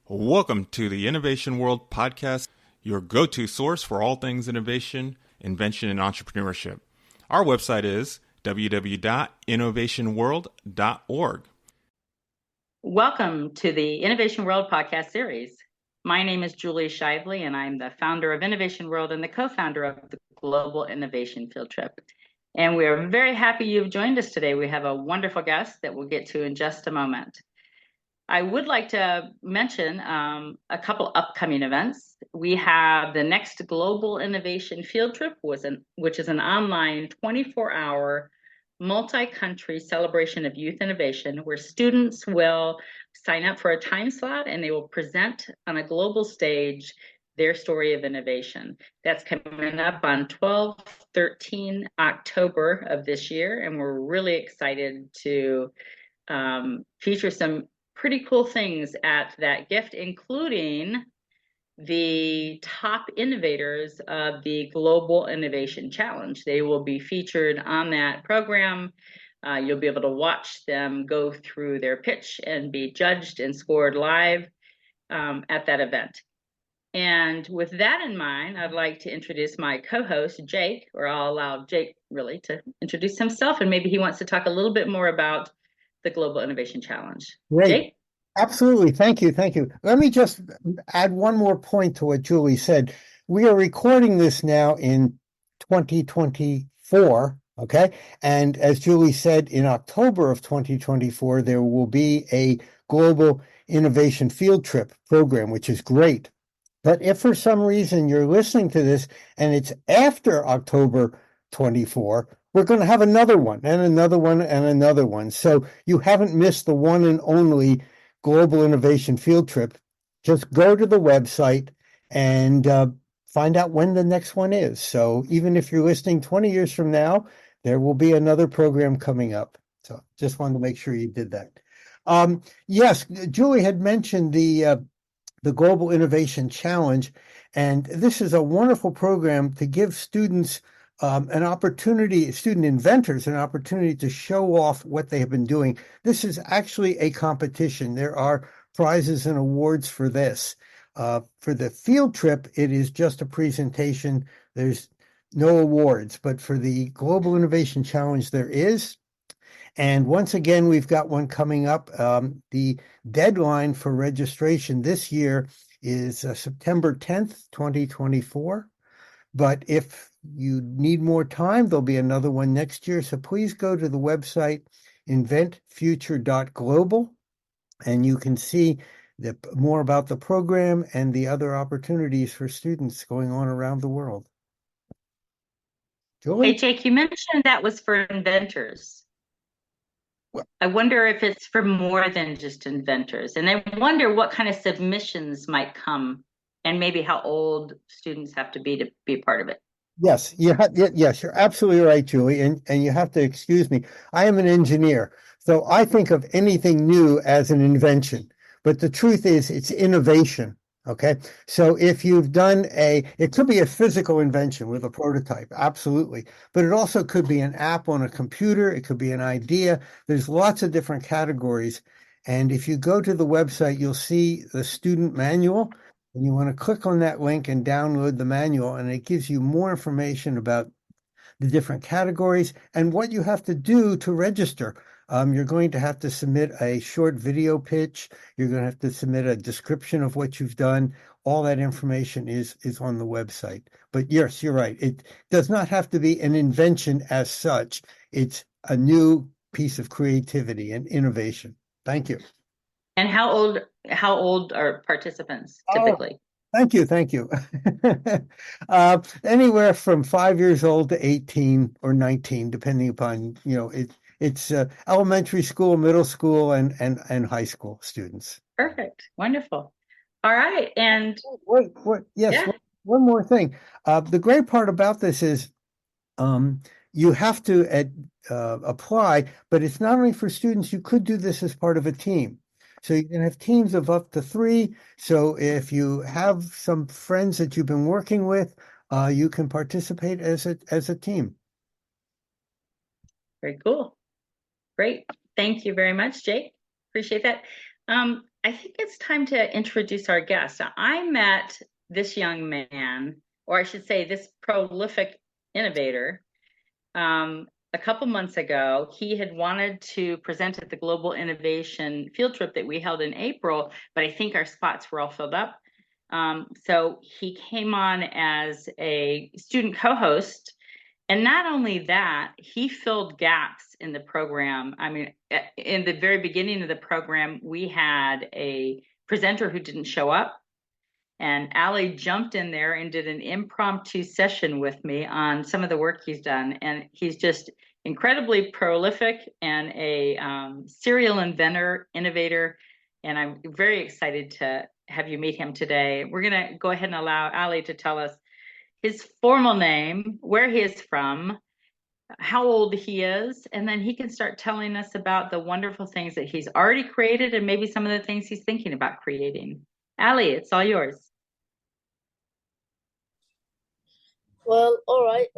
Welcome to the Innovation World podcast, your go-to source for all things innovation, invention, and entrepreneurship. Our website is www.innovationworld.org. Welcome to the Innovation World podcast series. My name is Julie Shively, and I'm the founder of Innovation World and the co-founder of the Global Innovation Field Trip. And we are very happy you've joined us today. We have a wonderful guest that we'll get to in just a moment. I would like to mention a couple upcoming events. We have the next Global Innovation Field Trip, which is an online 24-hour multi-country celebration of youth innovation, where students will sign up for a time slot and they will present on a global stage their story of innovation. That's coming up on 12-13 October of this year, and we're really excited to feature some pretty cool things at that gift, including the top innovators of the Global Innovation Challenge. They will be featured on that program. You'll be able to watch them go through their pitch and be judged and scored live at that event. And with that in mind, I'd like to introduce my co-host, Jake, or I'll allow Jake really to introduce himself, and maybe he wants to talk a little bit more about the Global Innovation Challenge. Great. Jake? Absolutely. Thank you. Thank you. Let me just add one more point to what Julie said. We are recording this now in 2024. Okay. And as Julie said, in October of 2024, there will be a Global Innovation Field Trip program, which is great. But if for some reason you're listening to this and it's after October 24, we're going to have another one and another one and another one. So you haven't missed the one and only Global Innovation Field Trip. Just go to the website and find out when the next one is. So even if you're listening 20 years from now, there will be another program coming up. So just wanted to make sure you did that. Yes, Julie had mentioned the Global Innovation Challenge, and this is a wonderful program to give students an opportunity, student inventors, an opportunity to show off what they have been doing. This is actually a competition. There are prizes and awards for this. For the field trip, it is just a presentation. There's no awards, but for the Global Innovation Challenge, there is. And once again, we've got one coming up. The deadline for registration this year is September 10th, 2024. But if you need more time, there'll be another one next year. So please go to the website inventfuture.global, and you can see more about the program and the other opportunities for students going on around the world. Julie? Hey, Jake, you mentioned that was for inventors. I wonder if it's for more than just inventors. And I wonder what kind of submissions might come and maybe how old students have to be a part of it. Yes, yes, you're absolutely right, Julie. And you have to excuse me. I am an engineer, so I think of anything new as an invention. But the truth is, it's innovation. Okay. So if you've done it could be a physical invention with a prototype. Absolutely. But it also could be an app on a computer. It could be an idea. There's lots of different categories. And if you go to the website, you'll see the student manual, and you want to click on that link and download the manual, and it gives you more information about the different categories and what you have to do to register. You're going to have to submit a short video pitch. You're going to have to submit a description of what you've done. All that information is on the website. But yes, you're right. It does not have to be an invention as such. It's a new piece of creativity and innovation. Thank you. And how old are participants typically? Thank you. Anywhere from 5 years old to 18 or 19, depending upon, it's elementary school, middle school, and high school students. Perfect. Wonderful. All right. And one more thing. The great part about this is you have to apply, but it's not only for students. You could do this as part of a team. So you can have teams of up to 3. So if you have some friends that you've been working with, you can participate as a team. Very cool. Great. Thank you very much, Jake. Appreciate that. I think it's time to introduce our guest. I met this young man, or I should say, this prolific innovator, a couple months ago. He had wanted to present at the Global Innovation Field Trip that we held in April, but I think our spots were all filled up. So he came on as a student co-host. And not only that, he filled gaps in the program. I mean, in the very beginning of the program, we had a presenter who didn't show up. And Ali jumped in there and did an impromptu session with me on some of the work he's done. And he's just incredibly prolific and a serial inventor, innovator. And I'm very excited to have you meet him today. We're going to go ahead and allow Ali to tell us his formal name, where he is from, how old he is, and then he can start telling us about the wonderful things that he's already created and maybe some of the things he's thinking about creating. Ali, it's all yours. Well, all right.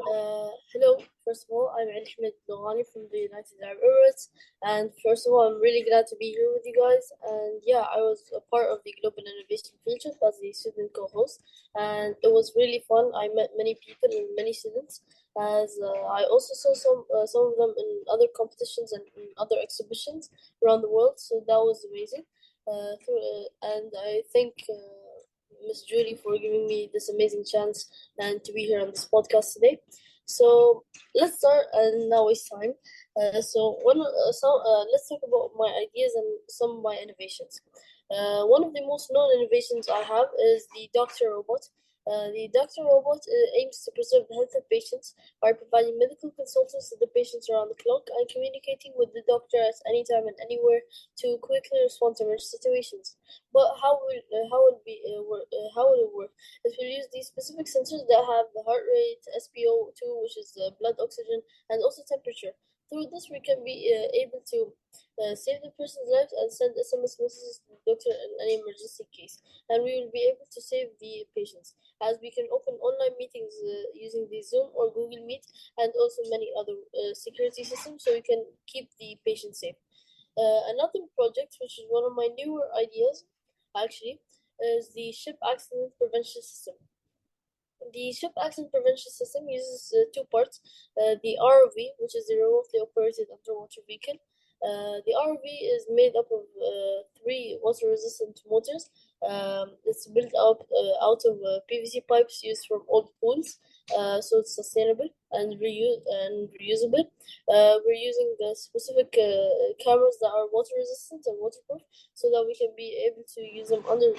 Hello. First of all, I'm Humaid Alloghani from the United Arab Emirates. And first of all, I'm really glad to be here with you guys. And yeah, I was a part of the Global Innovation Field Trip as the student co-host. And it was really fun. I met many people and many students. As I also saw some of them in other competitions and in other exhibitions around the world. So that was amazing. And I think Miss Julie for giving me this amazing chance and to be here on this podcast today. So let's start and not waste time. Let's talk about my ideas and some of my innovations. One of the most known innovations I have is the doctor robot. The doctor robot aims to preserve the health of patients by providing medical consultants to the patients around the clock and communicating with the doctor at any time and anywhere to quickly respond to emergency situations. But how will it work? It will use these specific sensors that have the heart rate, SpO2, which is blood oxygen, and also temperature. Through this, we can be able to save the person's life and send SMS messages to the doctor in any emergency case. And we will be able to save the patients, as we can open online meetings using the Zoom or Google Meet and also many other security systems, so we can keep the patient safe. Another project, which is one of my newer ideas, actually, is the ship accident prevention system. The ship accident prevention system uses two parts. The ROV, which is the remotely operated underwater vehicle. The ROV is made up of three water-resistant motors. It's built up out of PVC pipes used from old pools, so it's sustainable and reusable. We're using the specific cameras that are water-resistant and waterproof, so that we can be able to use them under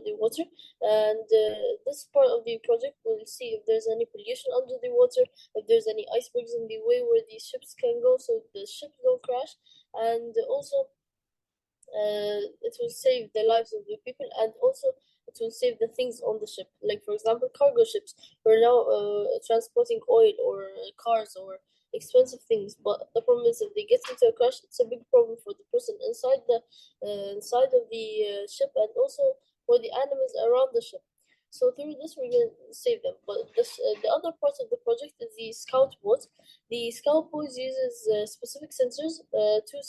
the water. And this part of the project will see if there's any pollution under the water, if there's any icebergs in the way where these ships can go, so the ships don't crash. And also it will save the lives of the people, and also it will save the things on the ship. Like, for example, cargo ships. We're now transporting oil or cars or expensive things, but the problem is if they get into a crash, it's a big problem for the person inside of the ship, and also for the animals around the ship. So through this, we're going to save them. But the other part of the project is the Scout Boat. The Scout Boat uses specific sensors, two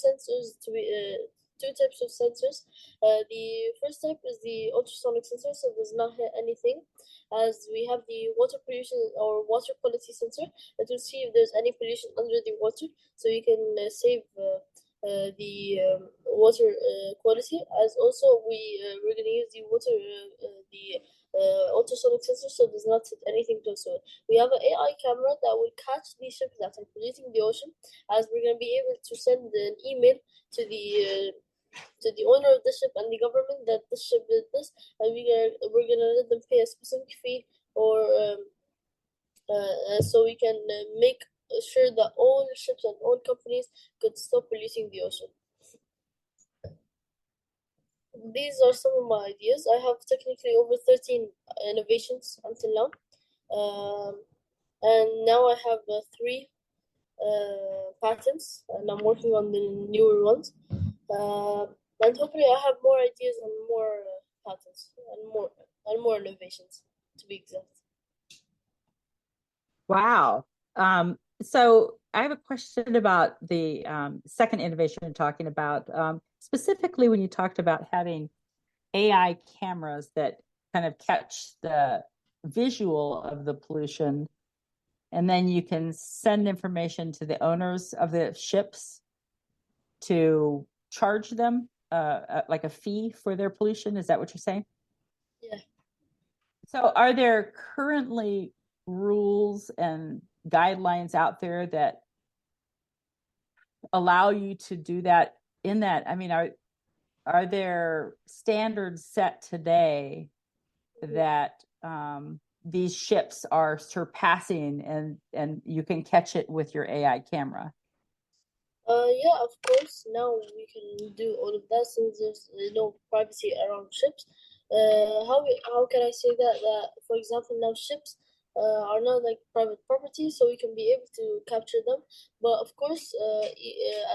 types of sensors. The first type is the ultrasonic sensor, so it does not hit anything. As we have the water pollution or water quality sensor, that will see if there's any pollution under the water, so you can save the water quality. As also we're going to use the ultrasonic sensor, so it does not hit anything close to it. We have an AI camera that will catch these ships that are polluting the ocean, as we're going to be able to send an email to the owner of the ship and the government that this ship did this, and we're gonna let them pay a specific fee, or so we can make sure that all ships and all companies could stop polluting the ocean. These are some of my ideas. I have technically over 13 innovations until now, and now I have 3 patents, and I'm working on the newer ones. And hopefully I have more ideas and more patents and more innovations, to be exact. Wow. So I have a question about the second innovation you're talking about. Specifically, when you talked about having AI cameras that kind of catch the visual of the pollution, and then you can send information to the owners of the ships to charge them like a fee for their pollution. Is that what you're saying? Yeah. So are there currently rules and guidelines out there that allow you to do that in that? I mean, are there standards set today that these ships are surpassing, and you can catch it with your AI camera? Yeah, of course. Now we can do all of that since there's no privacy around ships. How can I say that? That for example, now ships are not like private property, so we can be able to capture them. But of course,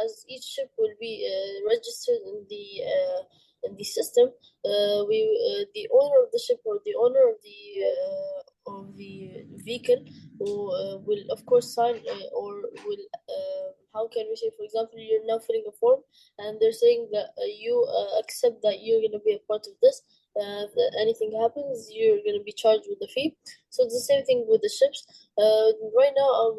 as each ship will be registered in the system, we the owner of the ship or the owner of the vehicle will of course sign or will how can we say, for example, you're now filling a form and they're saying that you accept that you're going to be a part of this. If anything happens, you're going to be charged with the fee. So it's the same thing with the ships. Right now,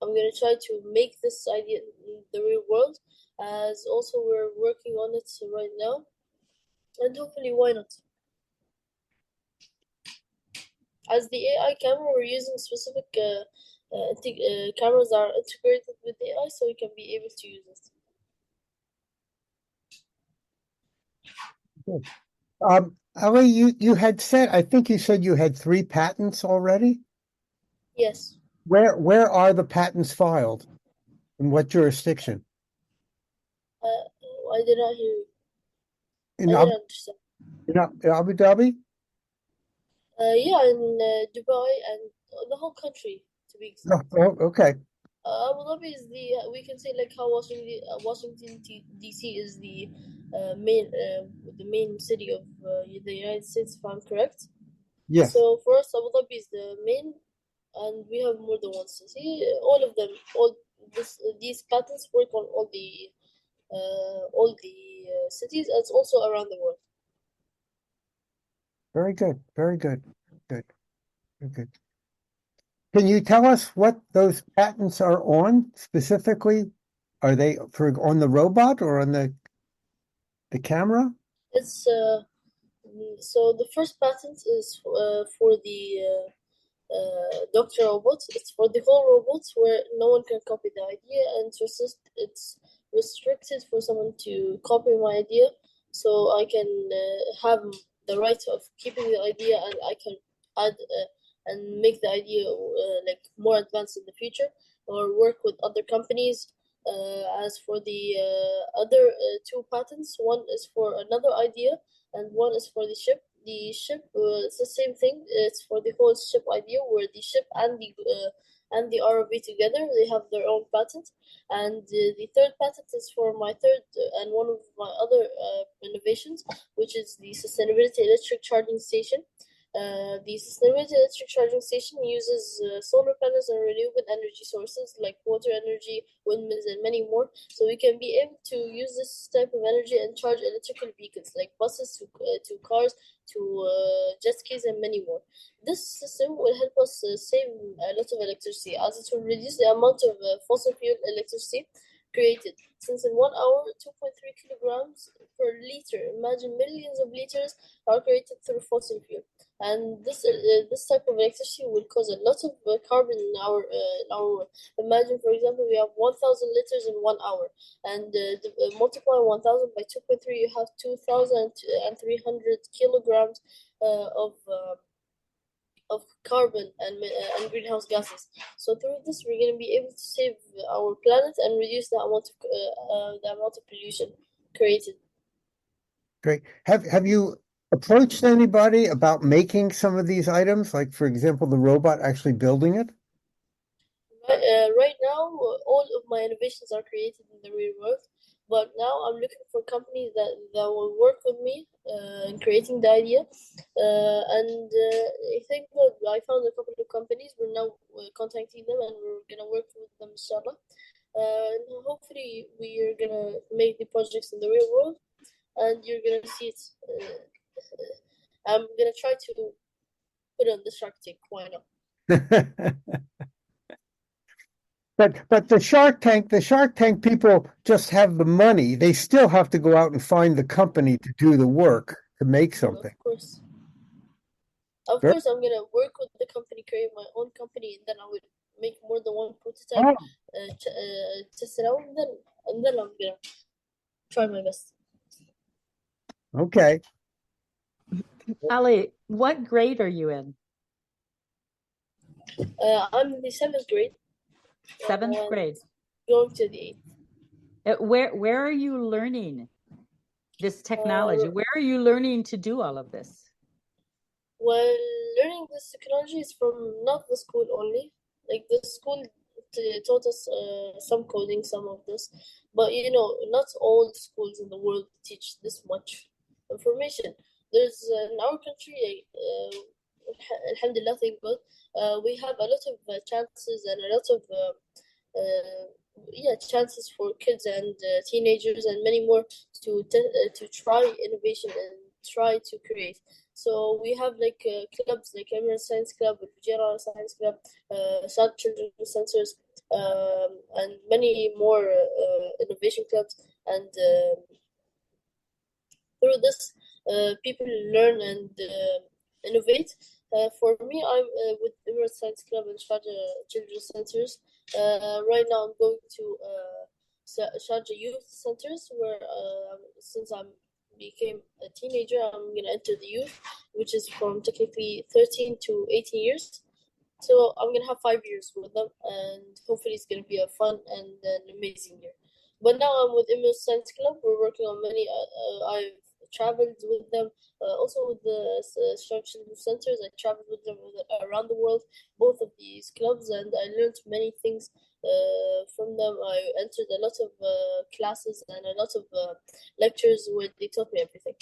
I'm going to try to make this idea in the real world, as also we're working on it right now, and hopefully, why not? As the AI camera, we're using specific cameras that are integrated with AI, so we can be able to use it. Ali, you had said, I think you said you had 3 patents already. Yes. Where are the patents filed? In what jurisdiction? I did not hear you. In I didn't understand. Abu Dhabi? Yeah, in Dubai and the whole country, to be exact. Oh, okay. Abu Dhabi is we can say like how Washington DC is the main city of the United States, if I'm correct. Yes. So for us, Abu Dhabi is the main, and we have more than one city. All of them, these patents work on all the cities. And it's also around the world. Very good. Very good. Good. Very good. Can you tell us what those patents are on specifically? Are they on the robot or on the camera? It's so the first patent is for the Doctor Robots. It's for the whole robots where no one can copy the idea, and it's restricted for someone to copy my idea, so I can have the right of keeping the idea, and I can add and make the idea like more advanced in the future, or work with other companies. As for the other 2 patents, one is for another idea, and one is for the ship. The ship, it's the same thing. It's for the whole ship idea, where the ship and the ROV together, they have their own patent. And the third patent is for my third and one of my other innovations, which is the sustainability electric charging station. The sustainability electric charging station uses solar panels and renewable energy sources like water energy, windmills, and many more. So we can be able to use this type of energy and charge electrical vehicles like buses to cars to jet skis and many more. This system will help us save a lot of electricity, as it will reduce the amount of fossil fuel electricity created. Since in 1 hour, 2.3 kilograms per liter, imagine millions of liters are created through fossil fuel. And this type of electricity will cause a lot of carbon in our. Imagine, for example, we have 1,000 liters in 1 hour, and multiply 1,000 by 2.3, you have 2,300 kilograms of carbon and greenhouse gases. So through this, we're going to be able to save our planet and reduce the amount of pollution created. Great. Have you approached anybody about making some of these items? Like, for example, the robot actually building it? Right now, all of my innovations are created in the real world. But now I'm looking for companies that will work with me in creating the idea. And I think that I found a couple of companies. We're now contacting them, and we're gonna work with them, inshallah. And hopefully, we are gonna make the projects in the real world. and you're gonna see it. I'm gonna try to put it on the Shark Tank. Why not? But the Shark Tank people just have the money. They still have to go out and find the company to do the work to make something. Of course. Of Very- course, I'm gonna work with the company, create my own company, and then I would make more than one prototype, Oh, test it out, and then I'm gonna try my best. okay. Ali, what grade are you in? I'm in the 7th grade. Seventh and grade. Going to the 8th. Where are you learning this technology? Where are you learning to do all of this? Well, learning this technology is from not the school only. Like the school taught us some coding, some of this, but not all schools in the world teach this much information. There's in our country, alhamdulillah, thank God, we have a lot of chances and a lot of chances for kids and teenagers and many more to try innovation and try to create. So we have like clubs like Emirates Science Club, Vijayara Science Club, South Children's Centers, and many more innovation clubs. And through this, people learn and innovate. For me, I'm with Emirates Science Club and Sharjah Children's Centers. Right now, I'm going to Sharjah Youth Centers, where since I became a teenager, I'm gonna enter the youth, which is from technically 13 to 18 years. So I'm gonna have 5 years with them, and hopefully it's gonna be a fun and an amazing year. But now I'm with Emirates Science Club. We're working on many. I've traveled with them, also with the Children's Centers. I traveled with them around the world, both of these clubs, and I learned many things from them. I entered a lot of classes and a lot of lectures where they taught me everything.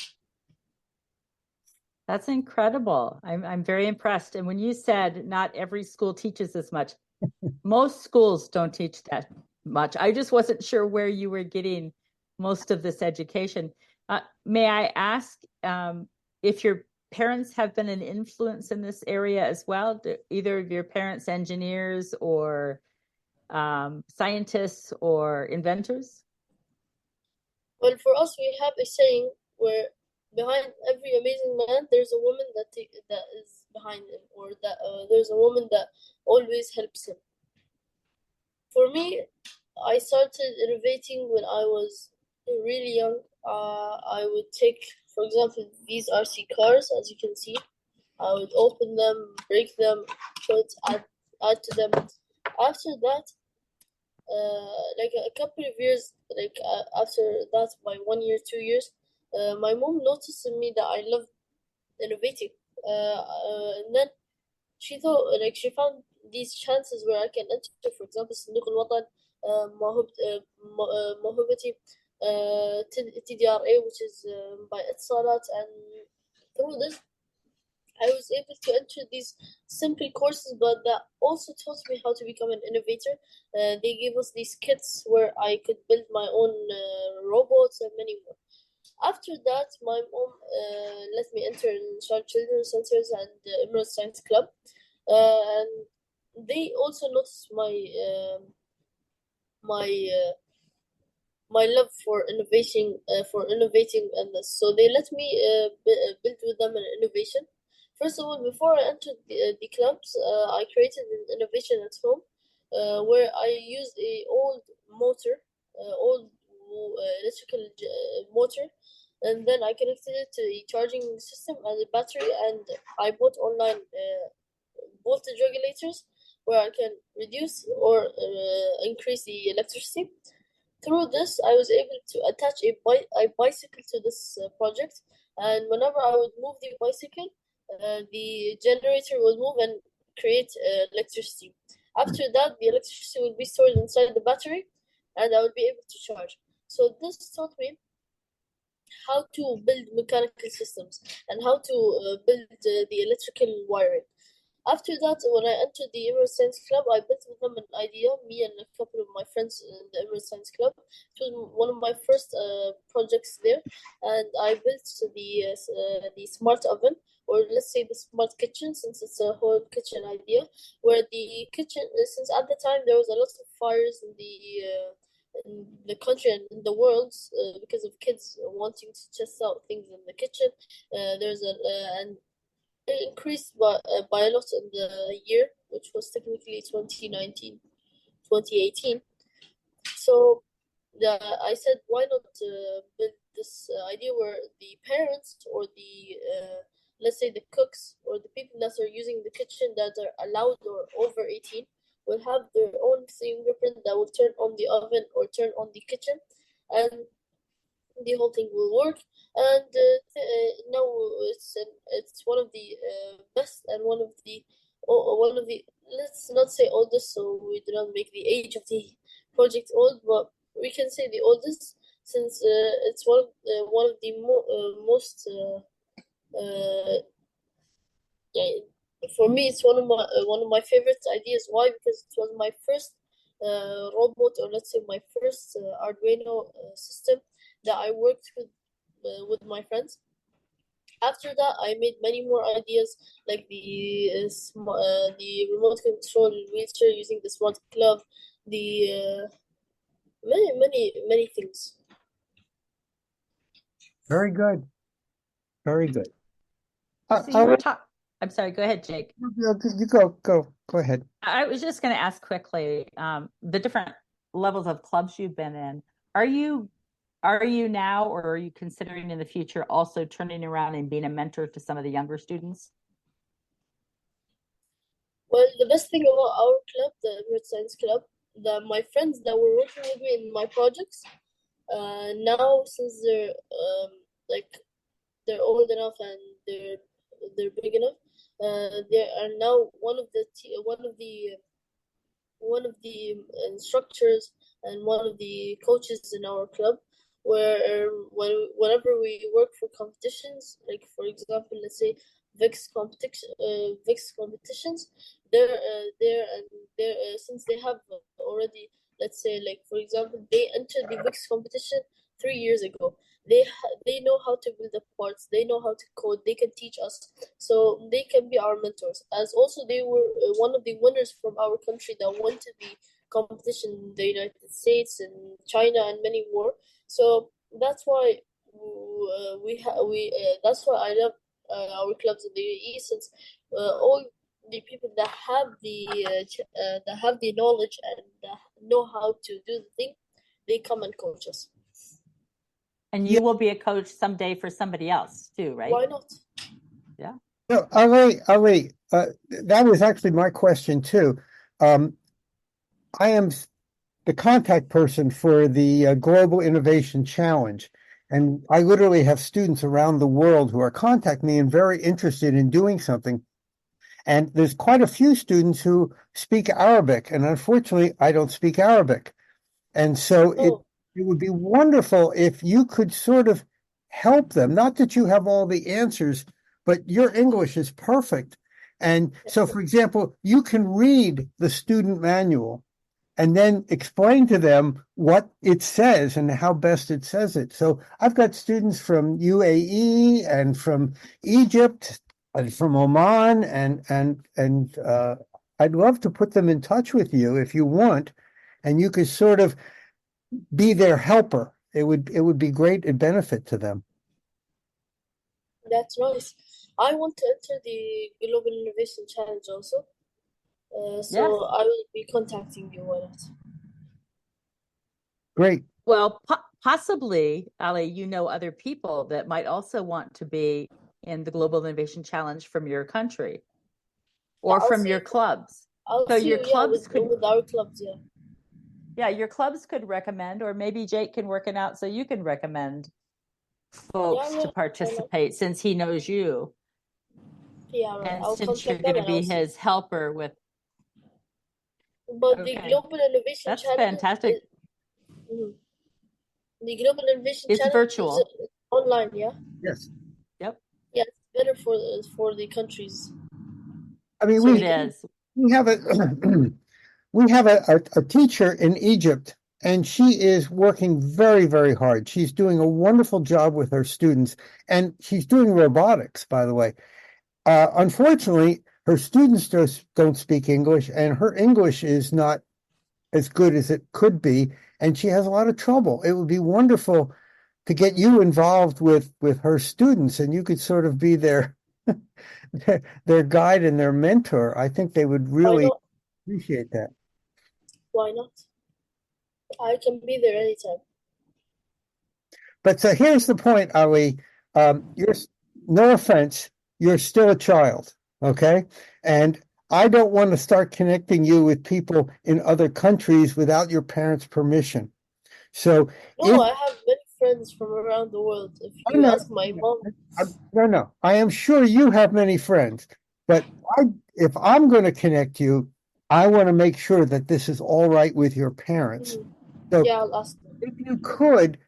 That's incredible. I'm very impressed. And when you said not every school teaches this much, most schools don't teach that much. I just wasn't sure where you were getting most of this education. May I ask if your parents have been an influence in this area as well? Do either of your parents engineers or scientists or inventors? Well, for us, we have a saying where behind every amazing man, there's a woman that is behind him, or that there's a woman that always helps him. For me, I started innovating when I was really young. I would take, for example, these RC cars, as you can see. I would open them, break them, add to them. After that, like a couple of years, after that, by 1 year, 2 years, my mom noticed in me that I love innovating. And then she thought, like, she found these chances where I can enter, for example, صندوق الوطن, موهبتي, TDRA, which is by Etisalat, and through this, I was able to enter these simple courses, but that also taught me how to become an innovator. They gave us these kits where I could build my own robots and many more. After that, my mom let me enter in Children's Centers and Emerald Science Club, and they also noticed my love for innovating and this. So they let me build with them an innovation. First of all, before I entered the clubs, I created an innovation at home, where I used a old motor, old electrical motor, and then I connected it to a charging system and a battery, and I bought online voltage regulators where I can reduce or increase the electricity. Through this, I was able to attach a bicycle to this project, and whenever I would move the bicycle, the generator would move and create electricity. After that, the electricity would be stored inside the battery, and I would be able to charge. So this taught me how to build mechanical systems and how to build the electrical wiring. After that, when I entered the Emirates Science Club, I built with them an idea, me and a couple of my friends in the Emirates Science Club. It was one of my first projects there, and I built the smart oven, or let's say the smart kitchen, since it's a whole kitchen idea, where the kitchen, since at the time there was a lot of fires in the country and in the world because of kids wanting to test out things in the kitchen. There's a and it increased by a lot in the year, which was technically 2019, 2018. So I said, why not build this idea where the parents or let's say the cooks or the people that are using the kitchen that are allowed or over 18 will have their own fingerprint that will turn on the oven or turn on the kitchen, and the whole thing will work. And now it's one of the best and one of the, let's not say oldest, so we do not make the age of the project old, but we can say the oldest, since it's one of the most yeah, for me it's one of my favorite ideas. Why? Because it was my first robot, or let's say my first Arduino system that I worked with my friends. After that, I made many more ideas, like the remote control wheelchair using the smart glove, the many things. Very good. Very good. So you were talking. I'm sorry. Go ahead, Jake. You go ahead. I was just going to ask quickly the different levels of clubs you've been in. Are you now, or are you considering in the future also turning around and being a mentor to some of the younger students? Well, the best thing about our club, the Emirates Science Club, that my friends that were working with me in my projects, now since like they're old enough and they're big enough, they are now one of the instructors and one of the coaches in our club, where whenever we work for competitions, like for example, let's say VIX competitions, they're since they have already, let's say, like for example, they entered the VIX competition 3 years ago. They know how to build the parts. They know how to code. They can teach us, so they can be our mentors. As also, they were one of the winners from our country that went to the competition in the United States and China and many more. So that's why that's why I love our clubs in the UAE, since all the people that have the knowledge and that know how to do the thing, they come and coach us. And you will be a coach someday for somebody else too, right? Why not? Yeah. No, Ali, that was actually my question too. I am the contact person for the Global Innovation Challenge, and I literally have students around the world who are contacting me and very interested in doing something. And there's quite a few students who speak Arabic, and unfortunately, I don't speak Arabic. And so it would be wonderful if you could sort of help them. Not that you have all the answers, but your English is perfect. And so, for example, you can read the student manual and then explain to them what it says and how best it says it. So I've got students from UAE and from Egypt and from Oman, and I'd love to put them in touch with you if you want, and you could sort of be their helper. It would be great and benefit to them. That's nice. I want to enter the Global Innovation Challenge also. So Yes. I will be contacting you on it. Great. Well, possibly, Ali, you know other people that might also want to be in the Global Innovation Challenge from your country or from your clubs. I'll So see your you, clubs with our clubs, yeah. Yeah, your clubs could recommend, or maybe Jake can work it out so you can recommend folks to participate since he knows you. Yeah, right. And I'll since you're contact going them to and be his helper with. But the Global Innovation That's Challenge fantastic. The Global Innovation It's Challenge virtual. is online, yeah? Yes. Yep. Yeah, it's better for the countries. I mean, It is. we have a we have a teacher in Egypt, and she is working very, very hard. She's doing a wonderful job with her students, and she's doing robotics, by the way. Unfortunately, her students don't speak English, and her English is not as good as it could be, and she has a lot of trouble. It would be wonderful to get you involved with her students, and you could sort of be their guide and their mentor. I think they would Why really not? appreciate that. Why not? I can be there anytime. But so here's the point, Ali. You're no offense, you're still a child, okay? And I don't want to start connecting you with people in other countries without your parents' permission. So No, if I have many friends from around the world. If I you know, ask my mom, no, I am sure you have many friends, but if I'm going to connect you, I want to make sure that this is all right with your parents. So yeah, I'll ask them. if you could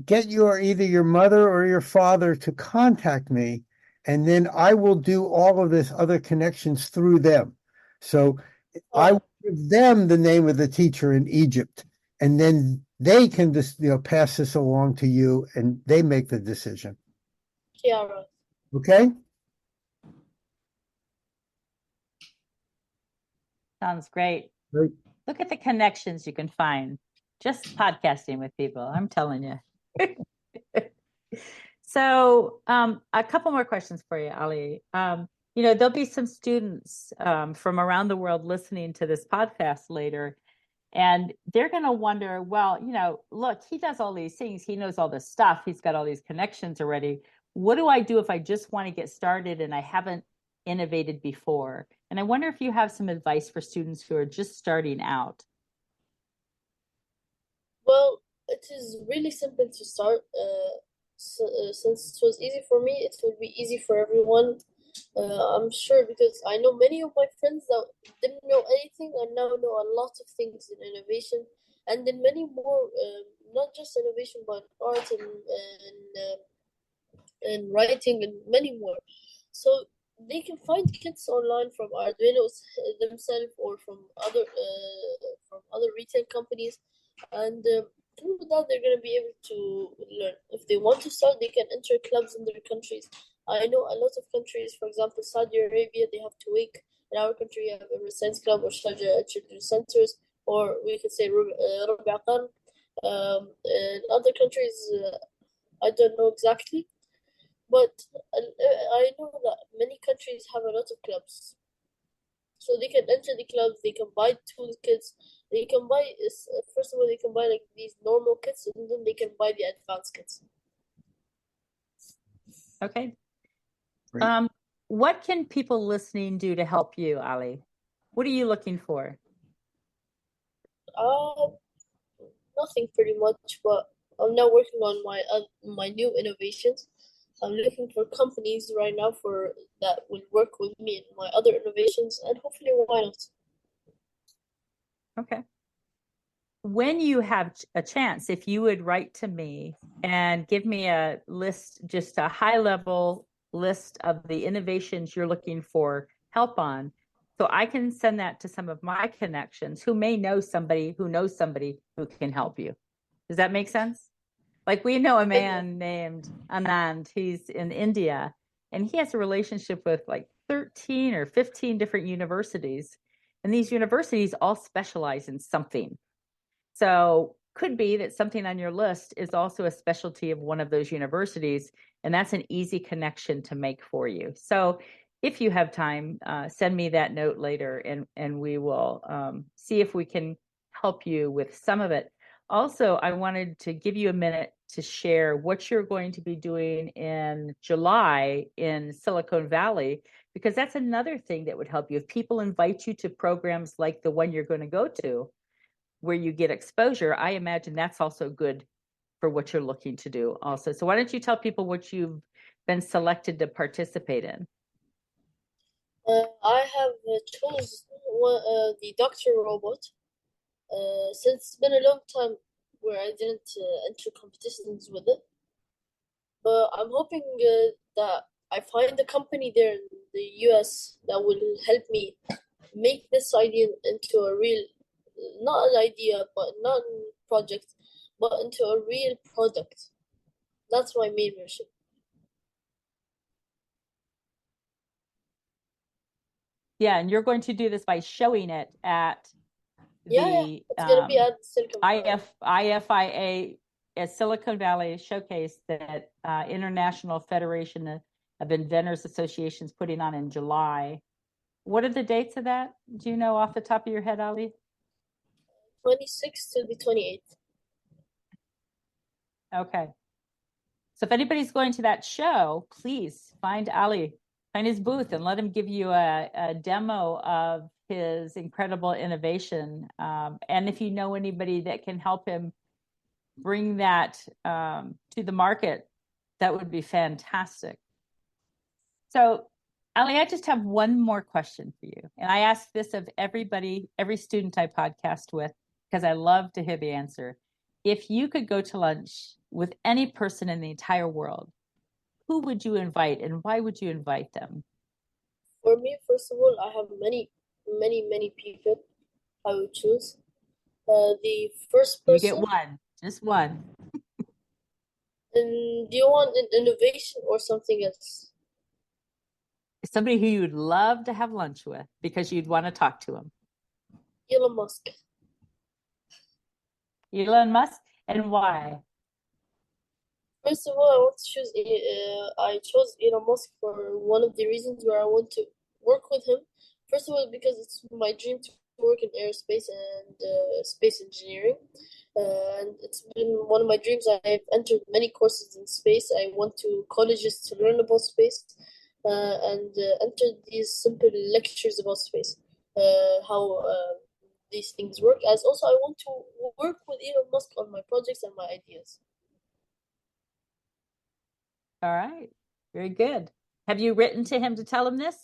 get either your mother or your father to contact me, and then I will do all of this other connections through them. So I will give them the name of the teacher in Egypt, and then they can just pass this along to you, and they make the decision. Yeah, right. Okay? Sounds great. Great. Look at the connections you can find just podcasting with people. I'm telling you. So, a couple more questions for you, Ali. There'll be some students from around the world listening to this podcast later, and they're going to wonder, well, look, he does all these things. He knows all this stuff. He's got all these connections already. What do I do if I just want to get started and I haven't innovated before? And I wonder if you have some advice for students who are just starting out. Well, it is really simple to start. Since it was easy for me, it will be easy for everyone. I'm sure because I know many of my friends that didn't know anything and now know a lot of things in innovation, and then many more, not just innovation but art and writing and many more. So they can find kits online from Arduinos themselves or from other retail companies, and through that they're going to be able to learn. If they want to start, they can enter clubs in their countries. I know a lot of countries, for example, Saudi Arabia, they have Tuwik. In our country, we have Emirates Science Club or Sharjah Children's Centers, or we could say Rabi Aqan. In other countries, I don't know exactly, but I know that many countries have a lot of clubs. So they can enter the clubs, they can buy toolkits, they can buy, first of all, they can buy like these normal kits, and then they can buy the advanced kits. Okay. What can people listening do to help you, Ali? What are you looking for? Nothing pretty much, but I'm now working on my new innovations. I'm looking for companies right now that will work with me in my other innovations, and hopefully, why not? Okay. When you have a chance, if you would write to me and give me a list, just a high-level list of the innovations you're looking for help on, so I can send that to some of my connections who may know somebody who knows somebody who can help you. Does that make sense? Like we know a man named Anand, he's in India, and he has a relationship with like 13 or 15 different universities. And these universities all specialize in something. So could be that something on your list is also a specialty of one of those universities, and that's an easy connection to make for you. So if you have time, send me that note later, and we will see if we can help you with some of it. Also, I wanted to give you a minute to share what you're going to be doing in July in Silicon Valley, because that's another thing that would help you. If people invite you to programs like the one you're going to go to, where you get exposure, I imagine that's also good for what you're looking to do also. So why don't you tell people what you've been selected to participate in? I have chose the doctor robot. Since it's been a long time where I didn't enter competitions with it, but I'm hoping that I find a company there and the US that will help me make this idea into a real, not an idea, but not a project, but into a real product. That's my main mission. Yeah, and you're going to do this by showing it at the it's gonna be at Silicon Valley. IFIA at Silicon Valley showcase that International Federation of Inventors Associations putting on in July. What are the dates of that? Do you know off the top of your head, Ali? 26th to the 28th. Okay. So if anybody's going to that show, please find Ali, find his booth, and let him give you a demo of his incredible innovation. And if you know anybody that can help him bring that to the market, that would be fantastic. So, Ali, I just have one more question for you. And I ask this of everybody, every student I podcast with, because I love to hear the answer. If you could go to lunch with any person in the entire world, who would you invite and why would you invite them? For me, first of all, I have many people I would choose. The first person. You get one, just one. And do you want an innovation or something else? Somebody who you'd love to have lunch with because you'd want to talk to him. Elon Musk. Elon Musk, and why? First of all, I want to choose. I chose Elon Musk for one of the reasons where I want to work with him. First of all, because it's my dream to work in aerospace and space engineering, and it's been one of my dreams. I've entered many courses in space. I went to colleges to learn about space, and entered these simple lectures about space, how these things work. As also, I want to work with Elon Musk on my projects and my ideas. All right, very good. Have you written to him to tell him this?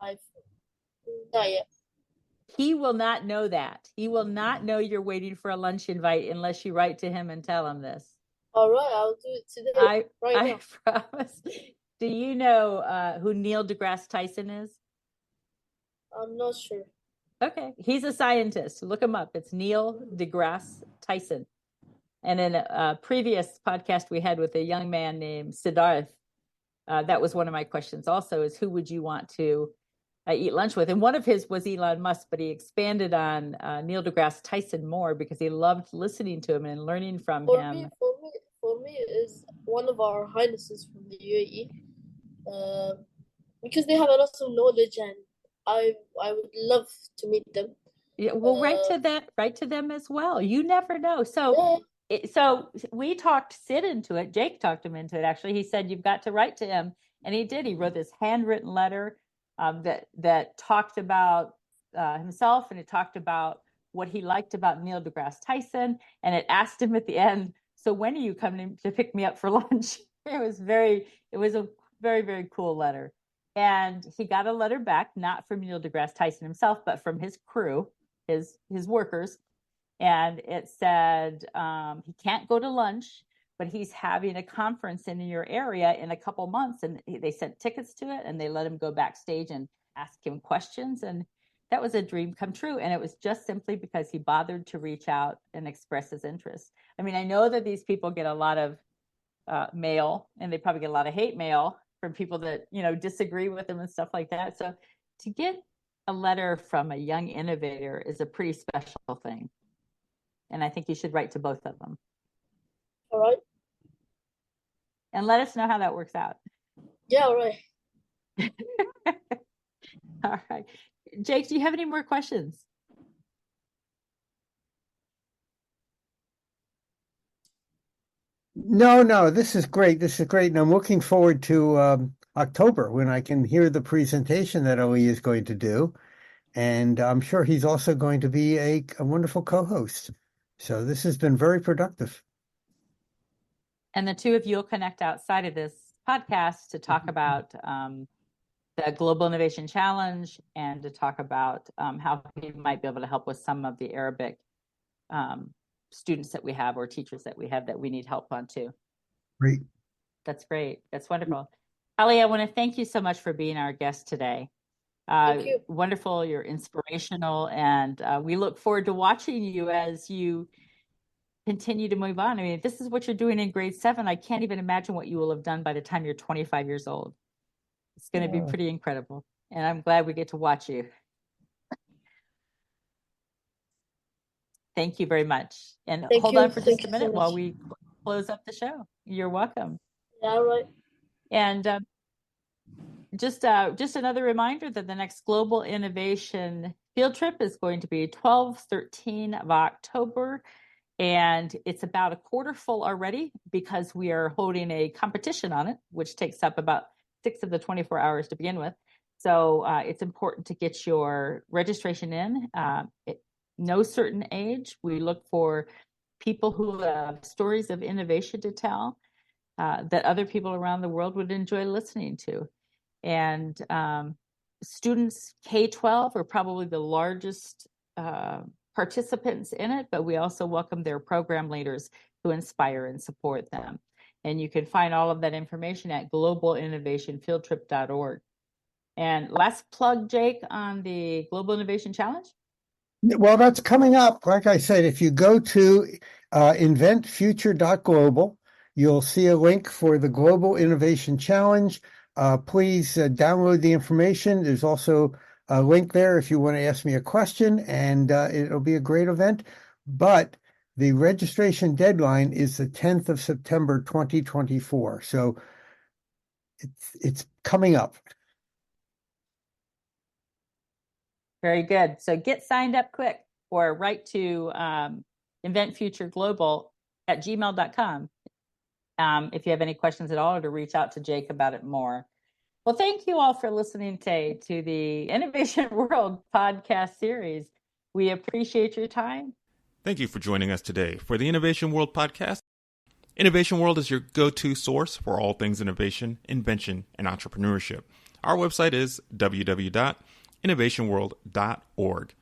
I've not yet. He will not know that. He will not know you're waiting for a lunch invite unless you write to him and tell him this. All right, I'll do it today. I promise. Do you know who Neil deGrasse Tyson is? I'm not sure. Okay, he's a scientist. Look him up. It's Neil deGrasse Tyson. And in a previous podcast we had with a young man named Siddharth, that was one of my questions also, is who would you want to eat lunch with? And one of his was Elon Musk, but he expanded on Neil deGrasse Tyson more because he loved listening to him and learning from him. For me, is one of our highnesses from the UAE, because they have a lot of knowledge, and I would love to meet them. Yeah, well, write to them as well. You never know. So. Yeah. So we talked Sid into it. Jake talked him into it. Actually, he said you've got to write to him, and he did. He wrote this handwritten letter that talked about himself, and it talked about what he liked about Neil deGrasse Tyson, and it asked him at the end, "So when are you coming to pick me up for lunch?" It was a very, very cool letter, and he got a letter back, not from Neil deGrasse Tyson himself, but from his crew, his workers. And it said he can't go to lunch, but he's having a conference in your area in a couple months. And they sent tickets to it, and they let him go backstage and ask him questions. And that was a dream come true. And it was just simply because he bothered to reach out and express his interest. I mean, I know that these people get a lot of mail, and they probably get a lot of hate mail from people that, disagree with them and stuff like that. So to get a letter from a young innovator is a pretty special thing. And I think you should write to both of them. All right. And let us know how that works out. Yeah, all right. All right. Jake, do you have any more questions? No, this is great. And I'm looking forward to October when I can hear the presentation that Ali is going to do. And I'm sure he's also going to be a wonderful co-host. So this has been very productive. And the two of you will connect outside of this podcast to talk about the Global Innovation Challenge and to talk about how we might be able to help with some of the Arabic students that we have or teachers that we have that we need help on too. Great. That's great. That's wonderful. Ali, I want to thank you so much for being our guest today. Thank you. Wonderful, you're inspirational, and we look forward to watching you as you continue to move on. I mean, if this is what you're doing in grade 7, I can't even imagine what you will have done by the time you're 25 years old. It's going to be pretty incredible, and I'm glad we get to watch you. Thank you very much. And hold on for just a minute while we close up the show. You're welcome. Yeah, all right. And just another reminder that the next Global Innovation Field Trip is going to be 12-13 of October. And it's about a quarter full already because we are holding a competition on it, which takes up about 6 of the 24 hours to begin with. So it's important to get your registration in. No certain age. We look for people who have stories of innovation to tell that other people around the world would enjoy listening to. And students K-12 are probably the largest participants in it, but we also welcome their program leaders to inspire and support them. And you can find all of that information at globalinnovationfieldtrip.org. And last plug, Jake, on the Global Innovation Challenge. Well, that's coming up. Like I said, if you go to inventfuture.global, you'll see a link for the Global Innovation Challenge. Please download the information. There's also a link there if you want to ask me a question, and it'll be a great event. But the registration deadline is the 10th of September, 2024. So it's coming up. Very good. So get signed up quick or write to inventfutureglobal@gmail.com if you have any questions at all, or to reach out to Jake about it more. Well, thank you all for listening today to the Innovation World podcast series. We appreciate your time. Thank you for joining us today for the Innovation World podcast. Innovation World is your go-to source for all things innovation, invention, and entrepreneurship. Our website is www.innovationworld.org.